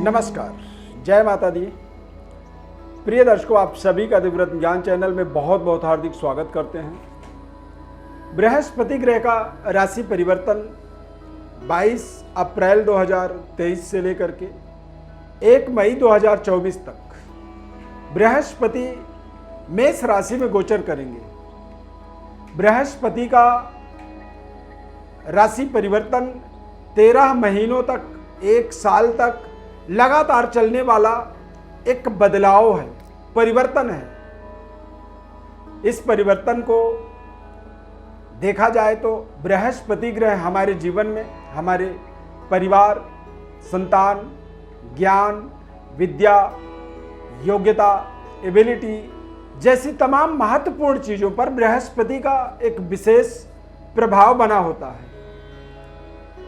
नमस्कार, जय माता दी। प्रिय दर्शकों, आप सभी का दिव्यव्रत ज्ञान चैनल में बहुत बहुत हार्दिक स्वागत करते हैं। बृहस्पति ग्रह का राशि परिवर्तन 22 अप्रैल 2023 से लेकर के 1 मई 2024 तक बृहस्पति मेष राशि में गोचर करेंगे। बृहस्पति का राशि परिवर्तन 13 महीनों तक, 1 साल तक लगातार चलने वाला एक बदलाव है, परिवर्तन है। इस परिवर्तन को देखा जाए तो बृहस्पति ग्रह हमारे जीवन में हमारे परिवार, संतान, ज्ञान, विद्या, योग्यता, एबिलिटी जैसी तमाम महत्वपूर्ण चीजों पर बृहस्पति का एक विशेष प्रभाव बना होता है।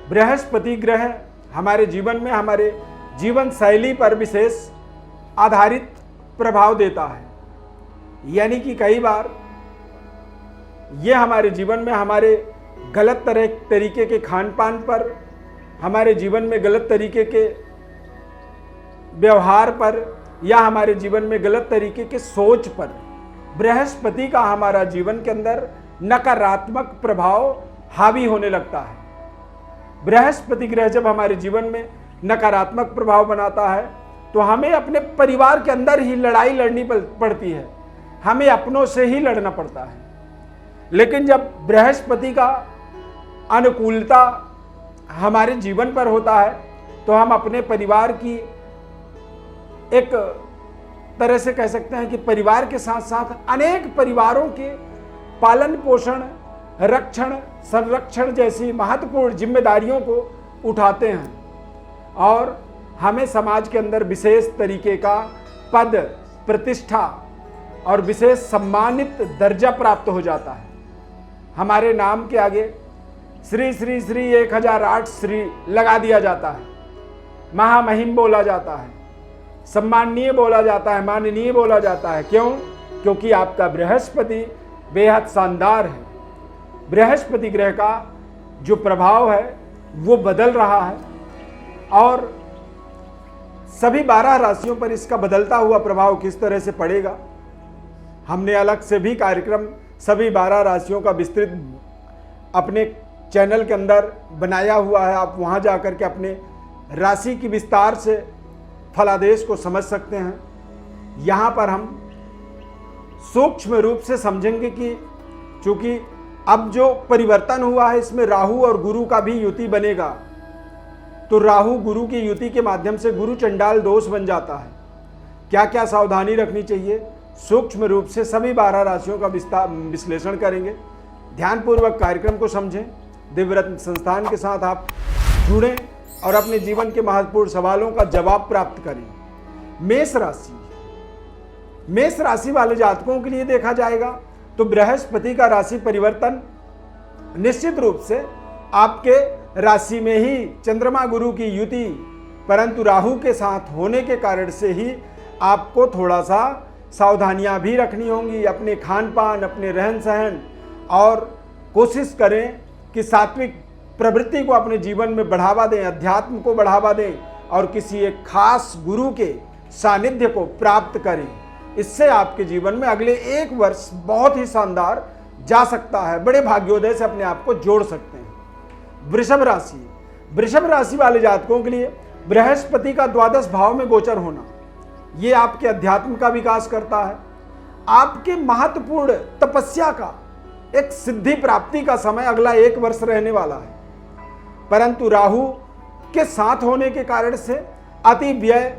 बृहस्पति ग्रह हमारे जीवन में हमारे जीवन शैली पर विशेष आधारित प्रभाव देता है। यानी कि कई बार यह हमारे जीवन में हमारे गलत तरीके के खान पान पर, हमारे जीवन में गलत तरीके के व्यवहार पर या हमारे जीवन में गलत तरीके के सोच पर बृहस्पति का हमारा जीवन के अंदर नकारात्मक प्रभाव हावी होने लगता है। बृहस्पति ग्रह जब हमारे जीवन में नकारात्मक प्रभाव बनाता है तो हमें अपने परिवार के अंदर ही लड़ाई लड़नी पड़ती है, हमें अपनों से ही लड़ना पड़ता है। लेकिन जब बृहस्पति का अनुकूलता हमारे जीवन पर होता है तो हम अपने परिवार की एक तरह से कह सकते हैं कि परिवार के साथ साथ अनेक परिवारों के पालन पोषण, रक्षण, संरक्षण जैसी महत्वपूर्ण जिम्मेदारियों को उठाते हैं और हमें समाज के अंदर विशेष तरीके का पद, प्रतिष्ठा और विशेष सम्मानित दर्जा प्राप्त हो जाता है। हमारे नाम के आगे श्री श्री श्री 1008 श्री लगा दिया जाता है, महामहिम बोला जाता है, सम्माननीय बोला जाता है, माननीय बोला जाता है। क्यों? क्योंकि आपका बृहस्पति बेहद शानदार है। बृहस्पति ग्रह का जो प्रभाव है वो बदल रहा है और सभी 12 राशियों पर इसका बदलता हुआ प्रभाव किस तरह से पड़ेगा, हमने अलग से भी कार्यक्रम सभी 12 राशियों का विस्तृत अपने चैनल के अंदर बनाया हुआ है। आप वहां जाकर के अपने राशि की विस्तार से फलादेश को समझ सकते हैं। यहाँ पर हम सूक्ष्म रूप से समझेंगे कि चूंकि अब जो परिवर्तन हुआ है इसमें राहु और गुरु का भी युति बनेगा, तो राहु गुरु की युति के माध्यम से गुरु चंडाल दोष बन जाता है। क्या क्या सावधानी रखनी चाहिए, सूक्ष्म रूप से सभी 12 राशियों का विश्लेषण करेंगे। ध्यानपूर्वक कार्यक्रम को समझें, दिव्यरत्न संस्थान के साथ आप जुड़ें और अपने जीवन के महत्वपूर्ण सवालों का जवाब प्राप्त करें। मेष राशि वाले जातकों के लिए देखा जाएगा तो बृहस्पति का राशि परिवर्तन निश्चित रूप से आपके राशि में ही चंद्रमा गुरु की युति परंतु राहु के साथ होने के कारण से ही आपको थोड़ा सा सावधानियां भी रखनी होंगी अपने खान पान, अपने रहन सहन, और कोशिश करें कि सात्विक प्रवृत्ति को अपने जीवन में बढ़ावा दें, अध्यात्म को बढ़ावा दें और किसी एक खास गुरु के सानिध्य को प्राप्त करें। इससे आपके जीवन में अगले 1 वर्ष बहुत ही शानदार जा सकता है, बड़े भाग्योदय से अपने आप को जोड़ सकते हैं। वृषभ राशि वाले जातकों के लिए बृहस्पति का द्वादश भाव में गोचर होना ये आपके अध्यात्म का विकास करता है, आपके महत्वपूर्ण तपस्या का एक सिद्धि प्राप्ति का समय अगला 1 वर्ष रहने वाला है। परंतु राहु के साथ होने के कारण से अति व्यय,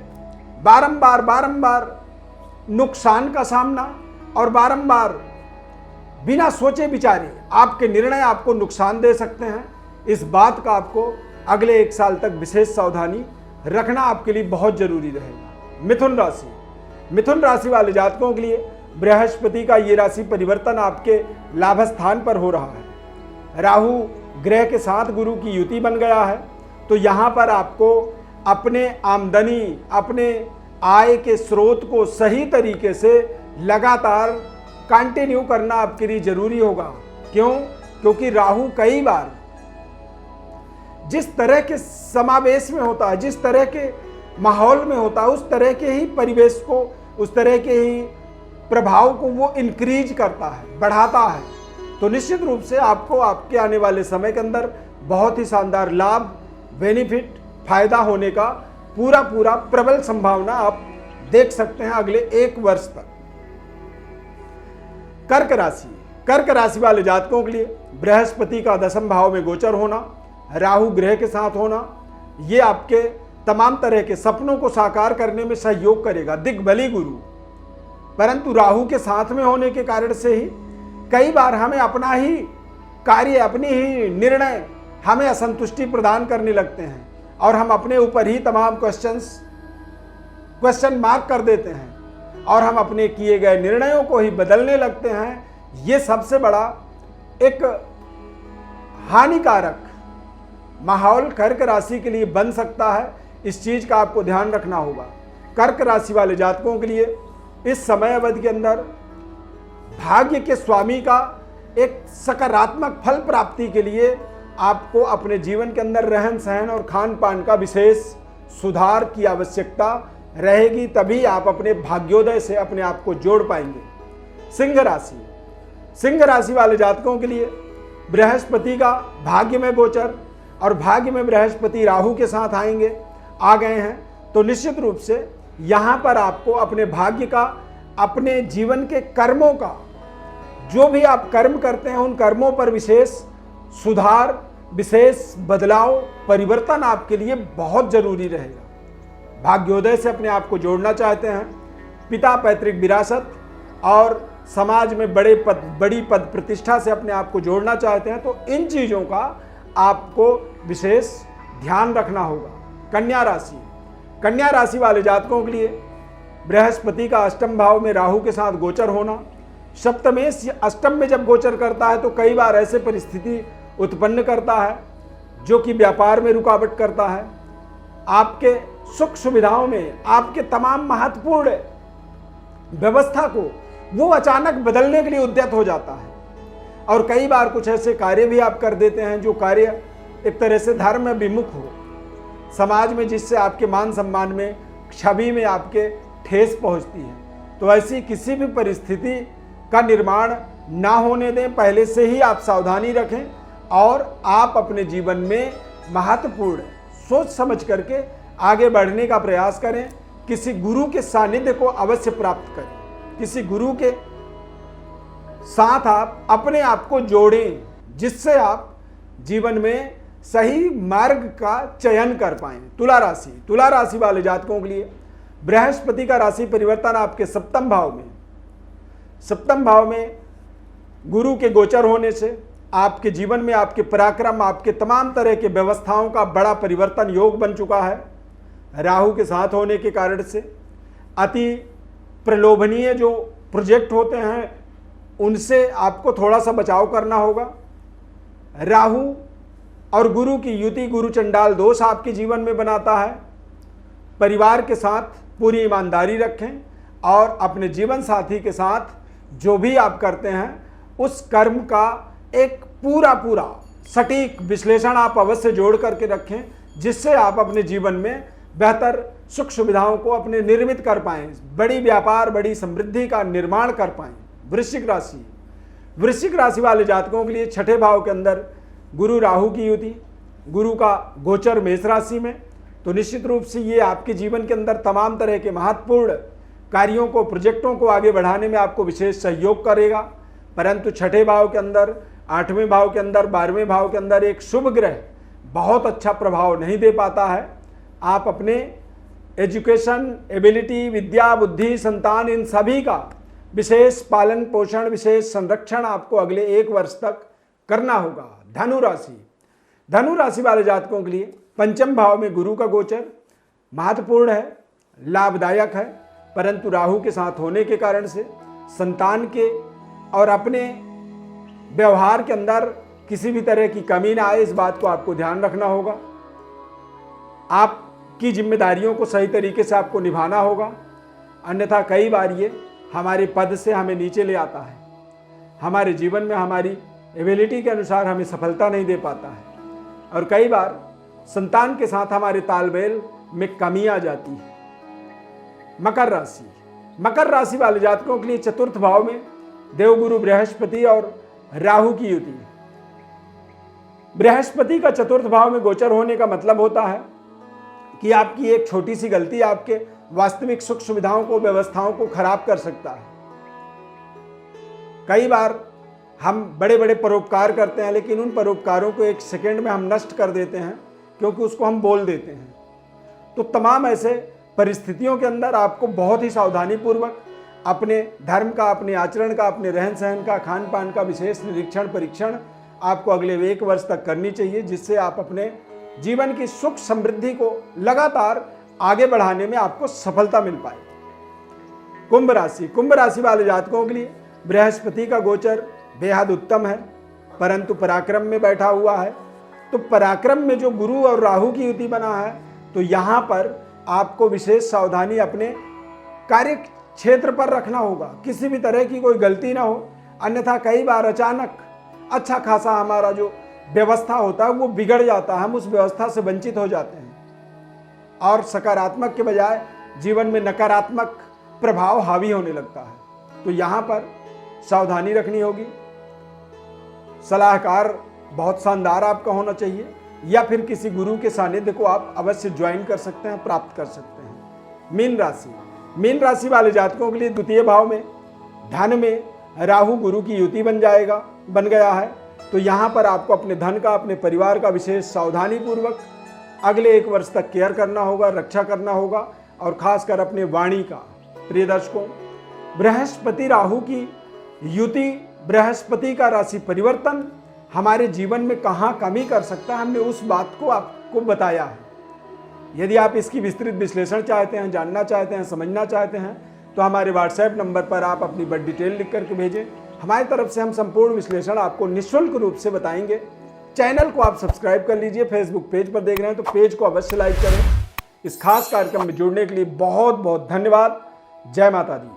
बारंबार नुकसान का सामना और बारंबार बिना सोचे विचारे आपके निर्णय आपको नुकसान दे सकते हैं। इस बात का आपको अगले 1 साल तक विशेष सावधानी रखना आपके लिए बहुत जरूरी रहेगा। मिथुन राशि वाले जातकों के लिए बृहस्पति का ये राशि परिवर्तन आपके लाभ स्थान पर हो रहा है। राहु ग्रह के साथ गुरु की युति बन गया है, तो यहाँ पर आपको अपने आमदनी, अपने आय के स्रोत को सही तरीके से लगातार कंटिन्यू करना आपके लिए जरूरी होगा। क्यों? क्योंकि राहु कई बार जिस तरह के समावेश में होता है, जिस तरह के माहौल में होता है उस तरह के ही परिवेश को, उस तरह के ही प्रभाव को वो इंक्रीज करता है, बढ़ाता है। तो निश्चित रूप से आपको आपके आने वाले समय के अंदर बहुत ही शानदार लाभ, बेनिफिट, फायदा होने का पूरा प्रबल संभावना आप देख सकते हैं अगले 1 वर्ष तक। कर्क राशि वाले जातकों के लिए बृहस्पति का 10वें भाव में गोचर होना, राहु ग्रह के साथ होना, ये आपके तमाम तरह के सपनों को साकार करने में सहयोग करेगा। दिग्बली गुरु, परंतु राहु के साथ में होने के कारण से ही कई बार हमें अपना ही कार्य, अपनी ही निर्णय हमें असंतुष्टि प्रदान करने लगते हैं और हम अपने ऊपर ही तमाम क्वेश्चन मार्क कर देते हैं और हम अपने किए गए निर्णयों को ही बदलने लगते हैं। ये सबसे बड़ा एक हानिकारक माहौल कर्क राशि के लिए बन सकता है। इस चीज का आपको ध्यान रखना होगा। कर्क राशि वाले जातकों के लिए इस समय अवधि के अंदर भाग्य के स्वामी का एक सकारात्मक फल प्राप्ति के लिए आपको अपने जीवन के अंदर रहन सहन और खान पान का विशेष सुधार की आवश्यकता रहेगी, तभी आप अपने भाग्योदय से अपने आप को जोड़ पाएंगे। सिंह राशि वाले जातकों के लिए बृहस्पति का भाग्य में गोचर और भाग्य में बृहस्पति राहु के साथ आ गए हैं, तो निश्चित रूप से यहां पर आपको अपने भाग्य का, अपने जीवन के कर्मों का, जो भी आप कर्म करते हैं उन कर्मों पर विशेष सुधार, विशेष बदलाव, परिवर्तन आपके लिए बहुत जरूरी रहेगा। भाग्योदय से अपने आप को जोड़ना चाहते हैं, पिता पैतृक विरासत और समाज में बड़ी पद प्रतिष्ठा से अपने आप को जोड़ना चाहते हैं, तो इन चीजों का आपको विशेष ध्यान रखना होगा। कन्या राशि वाले जातकों के लिए बृहस्पति का 8वें भाव में राहु के साथ गोचर होना, सप्तमेश अष्टम में जब गोचर करता है तो कई बार ऐसे परिस्थिति उत्पन्न करता है जो कि व्यापार में रुकावट करता है, आपके सुख सुविधाओं में, आपके तमाम महत्वपूर्ण व्यवस्था को वो अचानक बदलने के लिए उद्यत हो जाता है। और कई बार कुछ ऐसे कार्य भी आप कर देते हैं जो कार्य एक तरह से धर्म में विमुख हो, समाज में, जिससे आपके मान सम्मान में, छवि में आपके ठेस पहुंचती है। तो ऐसी किसी भी परिस्थिति का निर्माण ना होने दें, पहले से ही आप सावधानी रखें और आप अपने जीवन में महत्वपूर्ण सोच समझ करके आगे बढ़ने का प्रयास करें। किसी गुरु के सानिध्य को अवश्य प्राप्त करें, किसी गुरु के साथ आप अपने आप को जोड़ें, जिससे आप जीवन में सही मार्ग का चयन कर पाएं। तुला राशि वाले जातकों के लिए बृहस्पति का राशि परिवर्तन आपके 7वें भाव में गुरु के गोचर होने से आपके जीवन में आपके पराक्रम, आपके तमाम तरह के व्यवस्थाओं का बड़ा परिवर्तन योग बन चुका है। राहु के साथ होने के कारण से अति प्रलोभनीय जो प्रोजेक्ट होते हैं उनसे आपको थोड़ा सा बचाव करना होगा। राहु और गुरु की युति गुरु चंडाल दोष आपके जीवन में बनाता है। परिवार के साथ पूरी ईमानदारी रखें और अपने जीवन साथी के साथ जो भी आप करते हैं उस कर्म का एक पूरा सटीक विश्लेषण आप अवश्य जोड़ करके रखें, जिससे आप अपने जीवन में बेहतर सुख सुविधाओं को अपने निर्मित कर पाएं, बड़ी व्यापार, बड़ी समृद्धि का निर्माण कर पाएं। वृश्चिक राशि वाले जातकों के लिए 6ठे भाव के अंदर गुरु राहु की युति, गुरु का गोचर मेष राशि में, तो निश्चित रूप से ये आपके जीवन के अंदर तमाम तरह के महत्वपूर्ण कार्यों को, प्रोजेक्टों को आगे बढ़ाने में आपको विशेष सहयोग करेगा। परंतु 6ठे भाव के अंदर, 8वें भाव के अंदर, 12वें भाव के अंदर एक शुभ ग्रह बहुत अच्छा प्रभाव नहीं दे पाता है। आप अपने एजुकेशन, एबिलिटी, विद्या, बुद्धि, संतान, इन सभी का विशेष पालन पोषण, विशेष संरक्षण आपको अगले 1 वर्ष तक करना होगा। धनु राशि वाले जातकों के लिए 5वें भाव में गुरु का गोचर महत्वपूर्ण है, लाभदायक है, परंतु राहु के साथ होने के कारण से संतान के और अपने व्यवहार के अंदर किसी भी तरह की कमी ना आए, इस बात को आपको ध्यान रखना होगा। आपकी जिम्मेदारियों को सही तरीके से आपको निभाना होगा, अन्यथा कई बार ये हमारे पद से हमें नीचे ले आता है, हमारे जीवन में हमारी एबिलिटी के अनुसार हमें सफलता नहीं दे पाता है और कई बार संतान के साथ हमारे तालमेल में कमी आ जाती है। मकर राशि वाले जातकों के लिए चतुर्थ भाव में देवगुरु बृहस्पति और राहु की युति। बृहस्पति का चतुर्थ भाव में गोचर होने का मतलब होता है कि आपकी एक छोटी सी गलती आपके वास्तविक सुख सुविधाओं को, व्यवस्थाओं को खराब कर सकता है। कई बार हम बड़े बड़े परोपकार करते हैं, लेकिन उन परोपकारों को एक सेकंड में हम नष्ट कर देते हैं, क्योंकि उसको हम बोल देते हैं। तो तमाम ऐसे परिस्थितियों के अंदर आपको बहुत ही सावधानी पूर्वक अपने धर्म का, अपने आचरण का, अपने रहन सहन का, खान पान का विशेष निरीक्षण परीक्षण आपको अगले 1 वर्ष तक करनी चाहिए, जिससे आप अपने जीवन की सुख समृद्धि को लगातार आगे बढ़ाने में आपको सफलता मिल पाए। कुंभ राशि वाले जातकों के लिए बृहस्पति का गोचर बेहद उत्तम है, परंतु पराक्रम में बैठा हुआ है। तो पराक्रम में जो गुरु और राहु की युति बना है, तो यहाँ पर आपको विशेष सावधानी अपने कार्य क्षेत्र पर रखना होगा, किसी भी तरह की कोई गलती ना हो, अन्यथा कई बार अचानक अच्छा खासा हमारा जो व्यवस्था होता है वो बिगड़ जाता है, हम उस व्यवस्था से वंचित हो जाते हैं और सकारात्मक के बजाय जीवन में नकारात्मक प्रभाव हावी होने लगता है। तो यहाँ पर सावधानी रखनी होगी। सलाहकार बहुत शानदार आपका होना चाहिए, या फिर किसी गुरु के सानिध्य को आप अवश्य ज्वाइन कर सकते हैं, प्राप्त कर सकते हैं। मीन राशि वाले जातकों के लिए द्वितीय भाव में धन में राहु गुरु की युति बन गया है। तो यहाँ पर आपको अपने धन का, अपने परिवार का विशेष सावधानी पूर्वक अगले 1 वर्ष तक केयर करना होगा, रक्षा करना होगा, और खासकर अपने वाणी का। प्रिय दर्शकों, बृहस्पति राहु की युति, बृहस्पति का राशि परिवर्तन हमारे जीवन में कहाँ कमी कर सकता है, हमने उस बात को आपको बताया है। यदि आप इसकी विस्तृत विश्लेषण चाहते हैं, जानना चाहते हैं, समझना चाहते हैं, तो हमारे व्हाट्सएप नंबर पर आप अपनी बड़ी डिटेल लिख करके भेजें। हमारी तरफ से हम संपूर्ण विश्लेषण आपको निःशुल्क रूप से बताएंगे। चैनल को आप सब्सक्राइब कर लीजिए। फेसबुक पेज पर देख रहे हैं तो पेज को अवश्य लाइक करें। इस खास कार्यक्रम में जुड़ने के लिए बहुत बहुत धन्यवाद। जय माता दी।